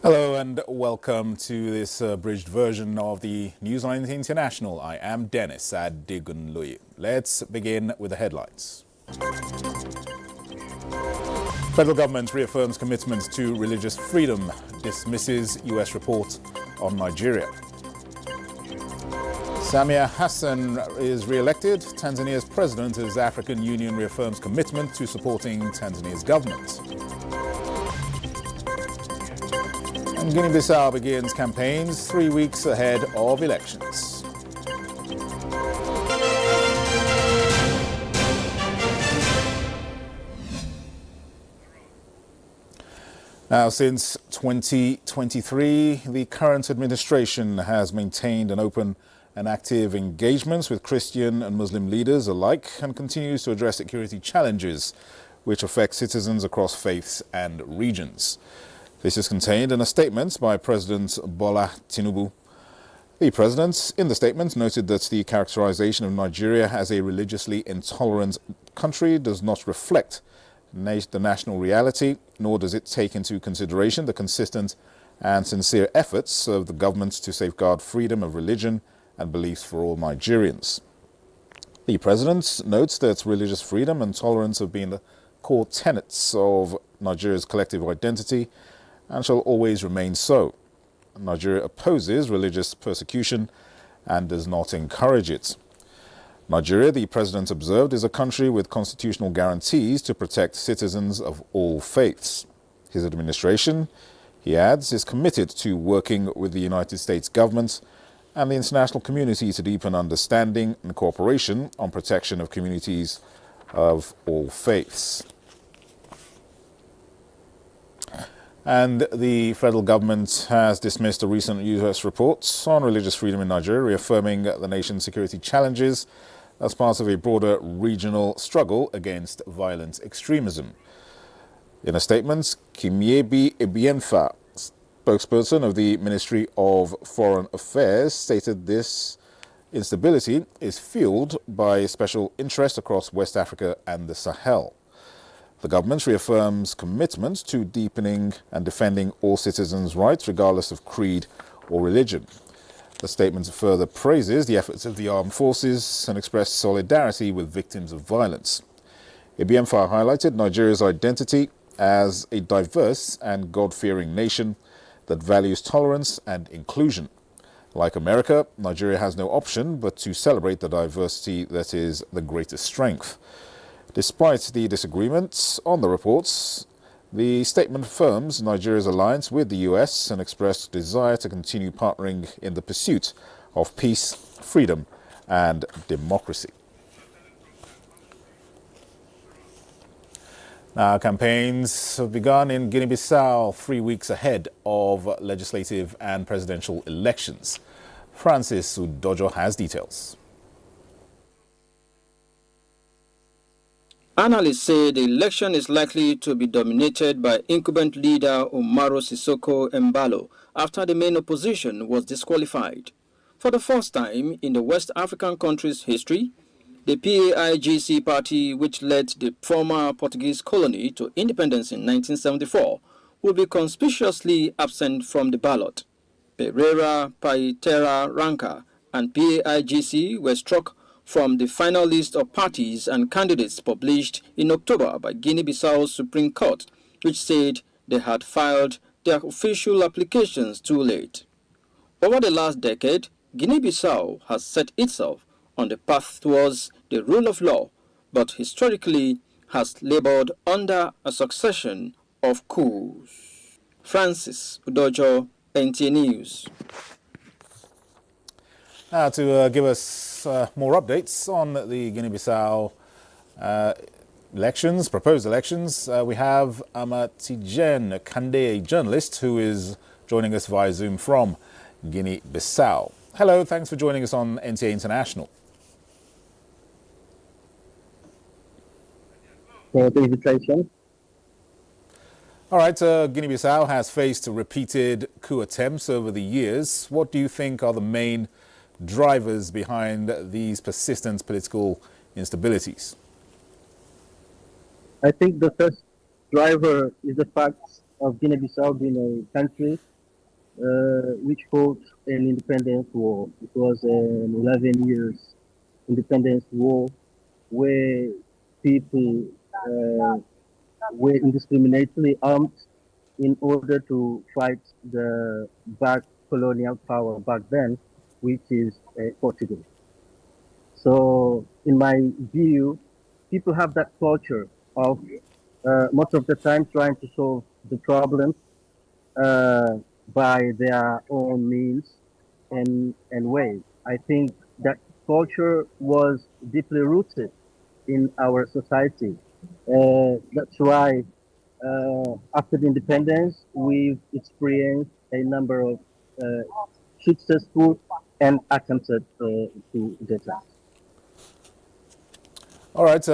Hello and welcome to this abridged version of the News on International. I am Dennis Adigunloye. Let's begin with the headlines. Federal government reaffirms commitment to religious freedom, dismisses U.S. report on Nigeria. Samia Hassan is re-elected. Tanzania's president as African Union reaffirms commitment to supporting Tanzania's government. And Guinea-Bissau begins campaigns 3 weeks ahead of elections. Now, since 2023, the current administration has maintained an open and active engagement with Christian and Muslim leaders alike and continues to address security challenges which affect citizens across faiths and regions. This is contained in a statement by President Bola Tinubu. The president, in the statement, noted that the characterization of Nigeria as a religiously intolerant country does not reflect the national reality, nor does it take into consideration the consistent and sincere efforts of the government to safeguard freedom of religion and beliefs for all Nigerians. The president notes that religious freedom and tolerance have been the core tenets of Nigeria's collective identity and shall always remain so. Nigeria opposes religious persecution and does not encourage it. Nigeria, the president observed, is a country with constitutional guarantees to protect citizens of all faiths. His administration, he adds, is committed to working with the United States government and the international community to deepen understanding and cooperation on protection of communities of all faiths. And the federal government has dismissed a recent U.S. report on religious freedom in Nigeria, reaffirming the nation's security challenges as part of a broader regional struggle against violent extremism. In a statement, Kimiebi Ebienfa, spokesperson of the Ministry of Foreign Affairs, stated this instability is fueled by special interest across West Africa and the Sahel. The government reaffirms commitment to deepening and defending all citizens' rights, regardless of creed or religion. The statement further praises the efforts of the armed forces and expressed solidarity with victims of violence. Ebiemfa highlighted Nigeria's identity as a diverse and God-fearing nation that values tolerance and inclusion. Like America, Nigeria has no option but to celebrate the diversity that is the greatest strength. Despite the disagreements on the reports, the statement affirms Nigeria's alliance with the U.S. and expressed desire to continue partnering in the pursuit of peace, freedom, and democracy. Now, campaigns have begun in Guinea-Bissau 3 weeks ahead of legislative and presidential elections. Francis Udojo has details. Analysts say the election is likely to be dominated by incumbent leader Umaru Sissoco Embalo after the main opposition was disqualified. For the first time in the West African country's history, the PAIGC party, which led the former Portuguese colony to independence in 1974, will be conspicuously absent from the ballot. Pereira, Paitera, Ranka, and PAIGC were struck from the final list of parties and candidates published in October by Guinea-Bissau's Supreme Court, which said they had filed their official applications too late. Over the last decade, Guinea-Bissau has set itself on the path towards the rule of law, but historically has labored under a succession of coups. Francis Udojo, NTA News. Now, to give us more updates on the Guinea-Bissau elections, proposed elections, we have Amatijen Kande, a journalist who is joining us via Zoom from Guinea-Bissau. Hello, thanks for joining us on NTA International. For the invitation. All right, Guinea-Bissau has faced repeated coup attempts over the years. What do you think are the main drivers behind these persistent political instabilities? I think the first driver is the fact of Guinea-Bissau being a country which fought an independence war. It was an 11 years independence war where people were indiscriminately armed in order to fight the back colonial power back then, which is Portugal. So, in my view, people have that culture of most of the time trying to solve the problems uh, by their own means and ways. I think that culture was deeply rooted in our society. That's why after the independence, we've experienced a number of uh, successful and attempted coup d'etat. All right.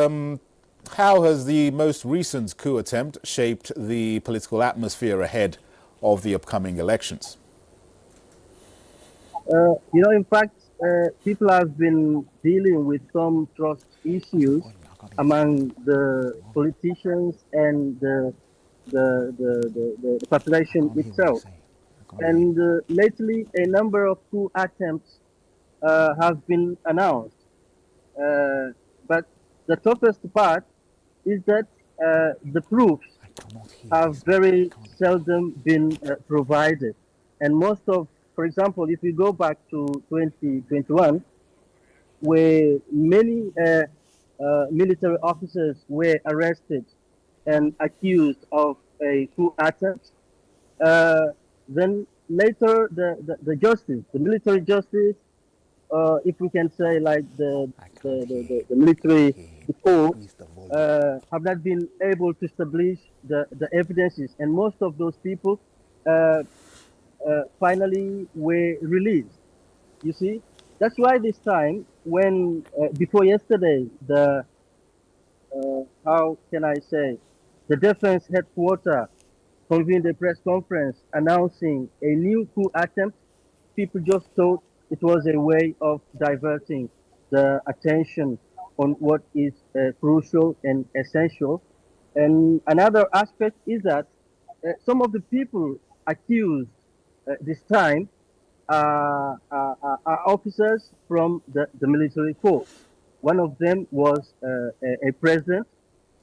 How has the most recent coup attempt shaped the political atmosphere ahead of the upcoming elections? In fact, people have been dealing with some trust issues among the politicians and the population itself. And lately, a number of coup attempts have been announced. But the toughest part is that the proofs have very seldom been provided. And most of, for example, if we go back to 2021, where many military officers were arrested and accused of a coup attempt, uh, then later the justice, the military justice, if we can say like the military, the court, have not been able to establish the evidences. And most of those people uh, finally were released. You see, that's why this time, when before yesterday, the how can I say, the defense headquarters convened a press conference announcing a new coup attempt. People just thought it was a way of diverting the attention on what is crucial and essential. And another aspect is that some of the people accused this time are officers from the military force. One of them was a president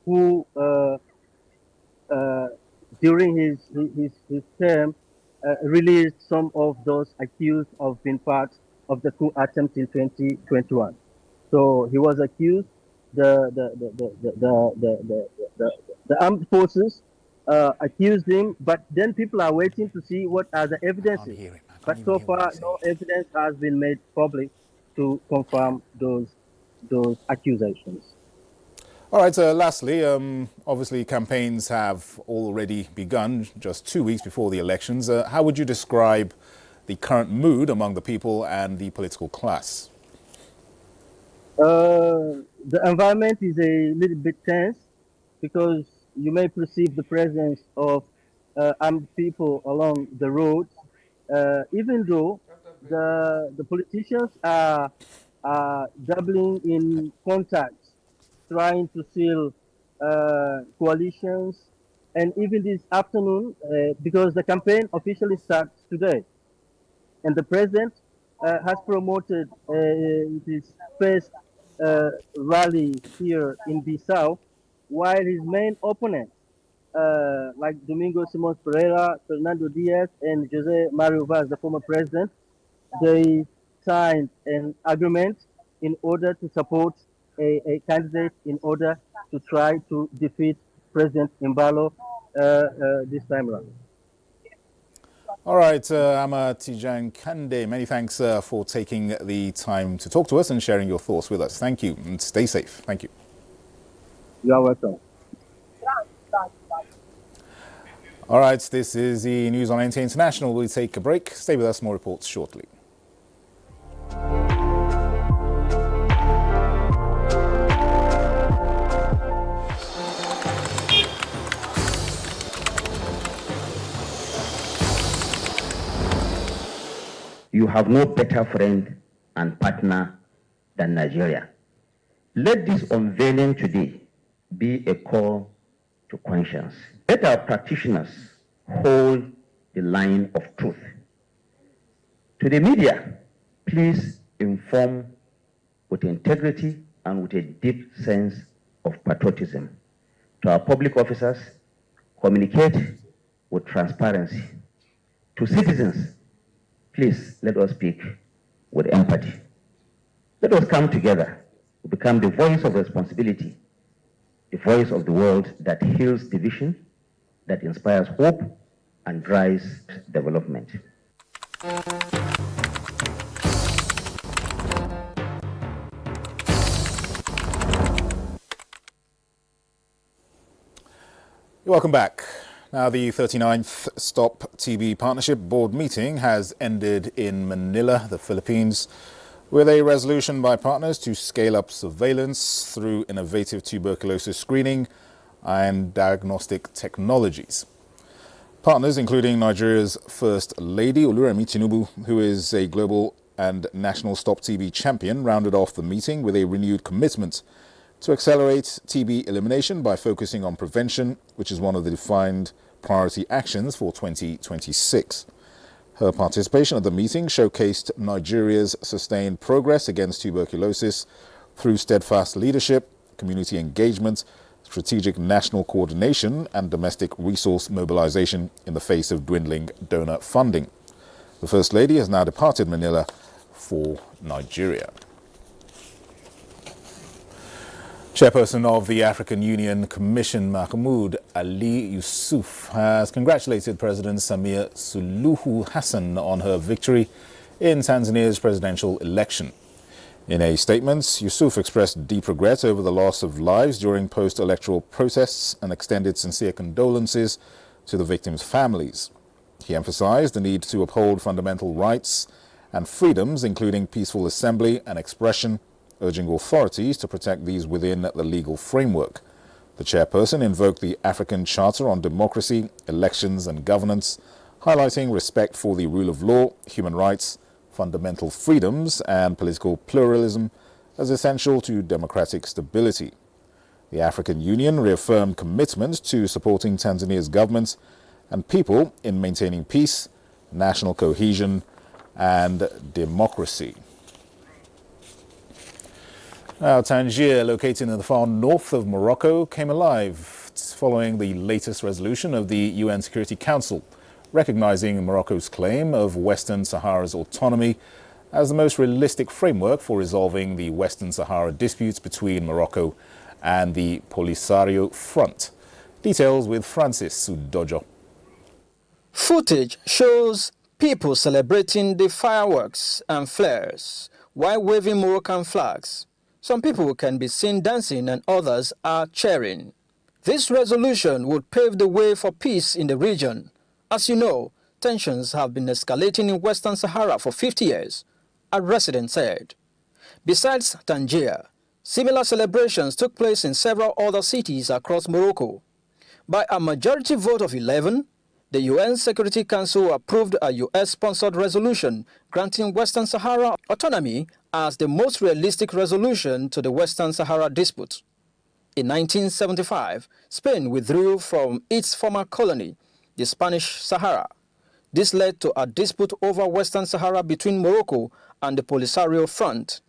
who, uh, during his term, released some of those accused of being part of the coup attempt in 2021. So he was accused. The armed forces accused him, but then people are waiting to see what are the evidences. But so far, no evidence has been made public to confirm those accusations. All right, lastly, obviously campaigns have already begun just 2 weeks before the elections. How would you describe the current mood among the people and the political class? The environment is a little bit tense because you may perceive the presence of armed people along the roads, even though the politicians are doubling in contacts, trying to seal coalitions, and even this afternoon, because the campaign officially starts today, and the president has promoted his first rally here in Bissau, while his main opponents, like Domingo Simões Pereira, Fernando Diaz, and Jose Mario Vaz, the former president, they signed an agreement in order to support a candidate in order to try to defeat President Mbalo this time around. All right, Ama Tijan Kande, many thanks for taking the time to talk to us and sharing your thoughts with us. Thank you, and stay safe. Thank you. You are welcome. All right, this is the News on NT International. We'll take a break. Stay with us, more reports shortly. You have no better friend and partner than Nigeria. Let this unveiling today be a call to conscience. Let our practitioners hold the line of truth. To the media, please inform with integrity and with a deep sense of patriotism. To our public officers, communicate with transparency. To citizens, please let us speak with empathy. Let us come together to become the voice of responsibility, the voice of the world that heals division, that inspires hope and drives development. Welcome back. Now, the 39th Stop TB Partnership Board meeting has ended in Manila, the Philippines, with a resolution by partners to scale up surveillance through innovative tuberculosis screening and diagnostic technologies. Partners, including Nigeria's First Lady, Oluremi Tinubu, who is a global and national Stop TB champion, rounded off the meeting with a renewed commitment to accelerate TB elimination by focusing on prevention, which is one of the defined priority actions for 2026. Her participation at the meeting showcased Nigeria's sustained progress against tuberculosis through steadfast leadership, community engagement, strategic national coordination, and domestic resource mobilization in the face of dwindling donor funding. The First Lady has now departed Manila for Nigeria. Chairperson of the African Union Commission, Mahmoud Ali Yusuf, has congratulated President Samia Suluhu Hassan on her victory in Tanzania's presidential election. In a statement, Yusuf expressed deep regret over the loss of lives during post-electoral protests and extended sincere condolences to the victims' families. He emphasized the need to uphold fundamental rights and freedoms, including peaceful assembly and expression, urging authorities to protect these within the legal framework. The chairperson invoked the African Charter on Democracy, Elections and Governance, highlighting respect for the rule of law, human rights, fundamental freedoms and political pluralism as essential to democratic stability. The African Union reaffirmed commitment to supporting Tanzania's government and people in maintaining peace, national cohesion and democracy. Now, Tangier, located in the far north of Morocco, came alive following the latest resolution of the UN Security Council, recognizing Morocco's claim of Western Sahara's autonomy as the most realistic framework for resolving the Western Sahara disputes between Morocco and the Polisario Front. Details with Francis Sudojo. Footage shows people celebrating the fireworks and flares while waving Moroccan flags. Some people can be seen dancing and others are cheering. This resolution would pave the way for peace in the region. As you know, tensions have been escalating in Western Sahara for 50 years, a resident said. Besides Tangier, similar celebrations took place in several other cities across Morocco. By a majority vote of 11, the UN Security Council approved a US-sponsored resolution granting Western Sahara autonomy as the most realistic resolution to the Western Sahara dispute. In 1975, Spain withdrew from its former colony, the Spanish Sahara. This led to a dispute over Western Sahara between Morocco and the Polisario Front.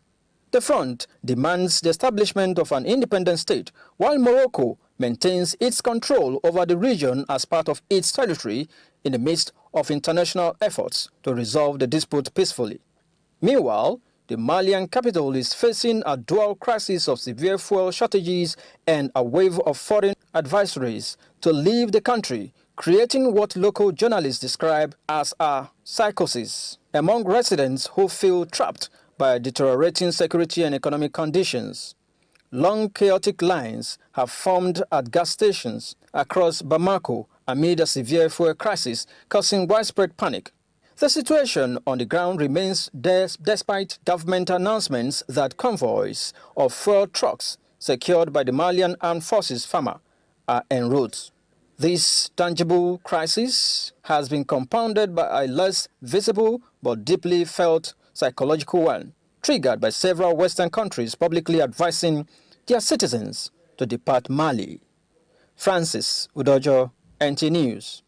The front demands the establishment of an independent state, while Morocco maintains its control over the region as part of its territory in the midst of international efforts to resolve the dispute peacefully. Meanwhile, the Malian capital is facing a dual crisis of severe fuel shortages and a wave of foreign advisories to leave the country, creating what local journalists describe as a psychosis among residents who feel trapped by deteriorating security and economic conditions. Long chaotic lines have formed at gas stations across Bamako amid a severe fuel crisis, causing widespread panic. The situation on the ground remains despite government announcements that convoys of fuel trucks secured by the Malian Armed Forces FAMA are en route. This tangible crisis has been compounded by a less visible but deeply felt psychological one, triggered by several Western countries publicly advising their citizens to depart Mali. Francis Udojo, NT News.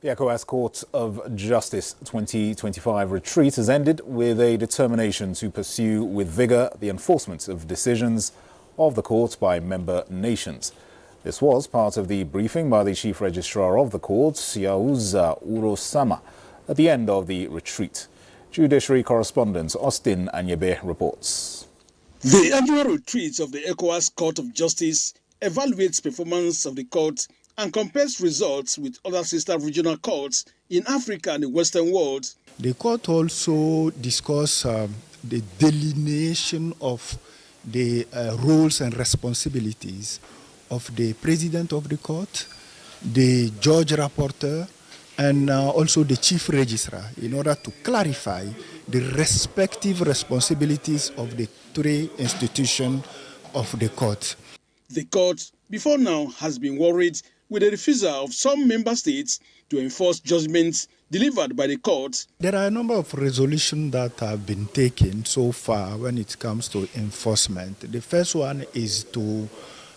The ECOWAS Court of Justice 2025 retreat has ended with a determination to pursue with vigour the enforcement of decisions of the court by member nations. This was part of the briefing by the Chief Registrar of the court, Yauza Urosama, at the end of the retreat. Judiciary correspondent Austin Anyebe reports. The annual retreat of the ECOWAS Court of Justice evaluates performance of the court and compares results with other sister regional courts in Africa and the Western world. The court also discussed the delineation of the roles and responsibilities of the president of the court, the judge rapporteur, and also the chief registrar, in order to clarify the respective responsibilities of the three institutions of the court. The court, before now, has been worried with the refusal of some member states to enforce judgments delivered by the court. There are a number of resolutions that have been taken so far when it comes to enforcement. The first one is to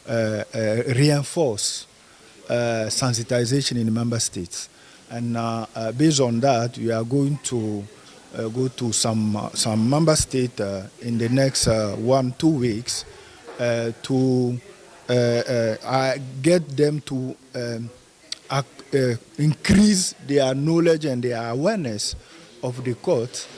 reinforce sensitization in the member states. And based on that, we are going to go to some member state in the next 1-2 weeks to get them to increase their knowledge and their awareness of the court,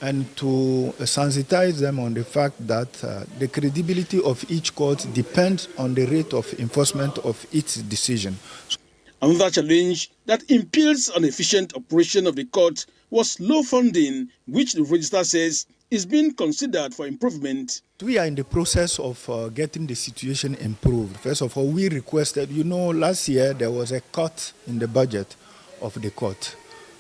and to sensitize them on the fact that the credibility of each court depends on the rate of enforcement of its decision. Another challenge that impedes an efficient operation of the court was low funding, which the registrar says is being considered for improvement. We are in the process of getting the situation improved. First of all, we requested, last year there was a cut in the budget of the court.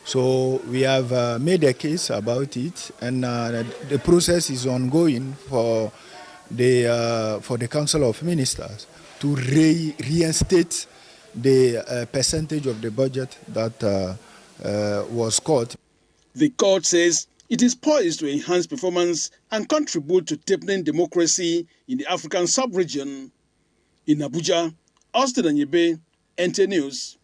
So we have made a case about it, and the process is ongoing for the Council of Ministers to reinstate the percentage of the budget that was cut. The court says it is poised to enhance performance and contribute to deepening democracy in the African sub-region. In Abuja, Austin Anyebe, NT News.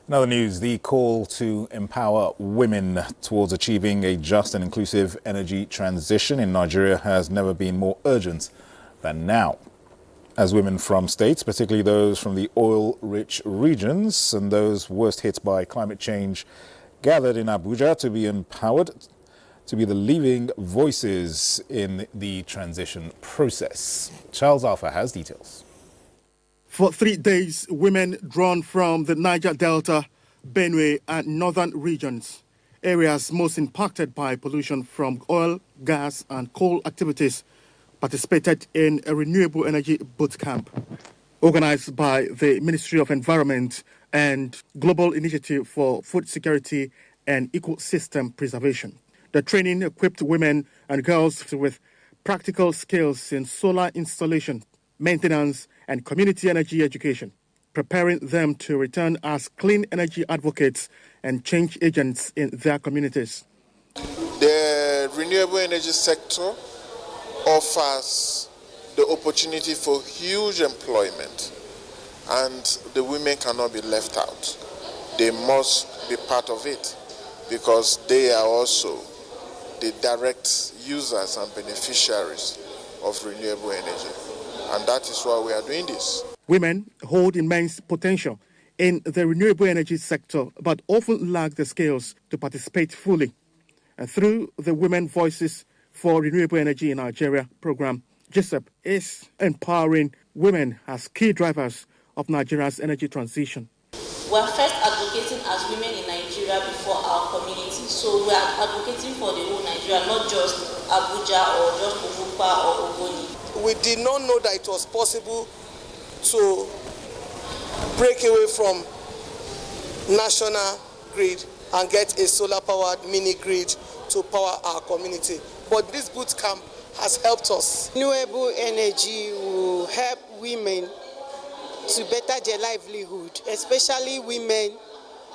In other news, the call to empower women towards achieving a just and inclusive energy transition in Nigeria has never been more urgent than now. As women from states, particularly those from the oil-rich regions and those worst hit by climate change, gathered in Abuja to be empowered to be the leading voices in the transition process. Charles Alpha has details. For 3 days, women drawn from the Niger Delta, Benue and northern regions, areas most impacted by pollution from oil, gas and coal activities, participated in a renewable energy boot camp organized by the Ministry of Environment and Global Initiative for Food Security and Ecosystem Preservation. The training equipped women and girls with practical skills in solar installation, maintenance, and community energy education, preparing them to return as clean energy advocates and change agents in their communities. The renewable energy sector offers the opportunity for huge employment, and the women cannot be left out. They must be part of it because they are also the direct users and beneficiaries of renewable energy. And that is why we are doing this. Women hold immense potential in the renewable energy sector, but often lack the skills to participate fully. And through the Women Voices for Renewable Energy in Nigeria program, GISEP is empowering women as key drivers of Nigeria's energy transition. We are first advocating as women in Nigeria before our community. So we are advocating for the whole Nigeria, not just Abuja or just Obupa or Ogoni. We did not know that it was possible to break away from national grid and get a solar-powered mini-grid to power our community. But this boot camp has helped us. Renewable energy will help women to better their livelihood, especially women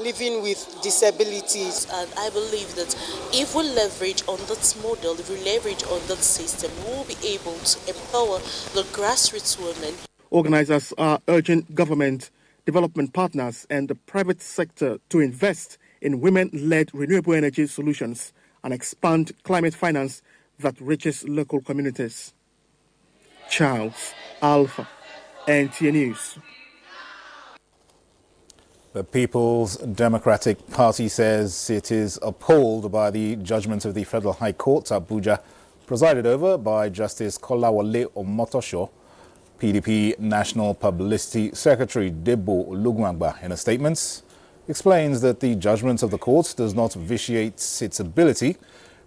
living with disabilities. And I believe that if we leverage on that model, if we leverage on that system, we will be able to empower the grassroots women. Organizers are urging government development partners and the private sector to invest in women-led renewable energy solutions and expand climate finance that reaches local communities. Charles Alpha, NTA News. The People's Democratic Party says it is appalled by the judgment of the Federal High Court, Abuja, presided over by Justice Kolawole Omotosho. PDP National Publicity Secretary Debo Olugunagba, in a statement, explains that the judgment of the court does not vitiate its ability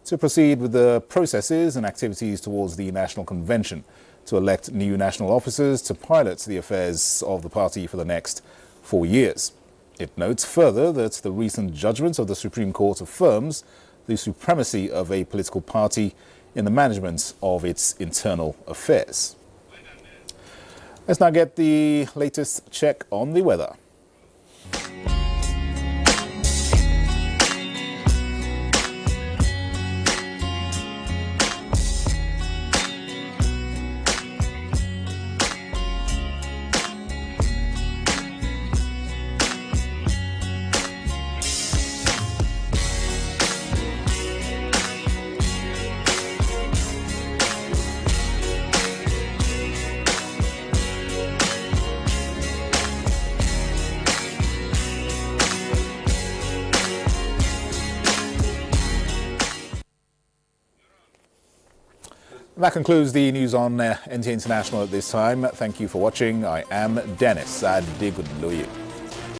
to proceed with the processes and activities towards the National Convention to elect new national officers to pilot the affairs of the party for the next 4 years. It notes further that the recent judgment of the Supreme Court affirms the supremacy of a political party in the management of its internal affairs. Let's now get the latest check on the weather. That concludes the news on NTA International at this time. Thank you for watching. I am Dennis Adegunloye.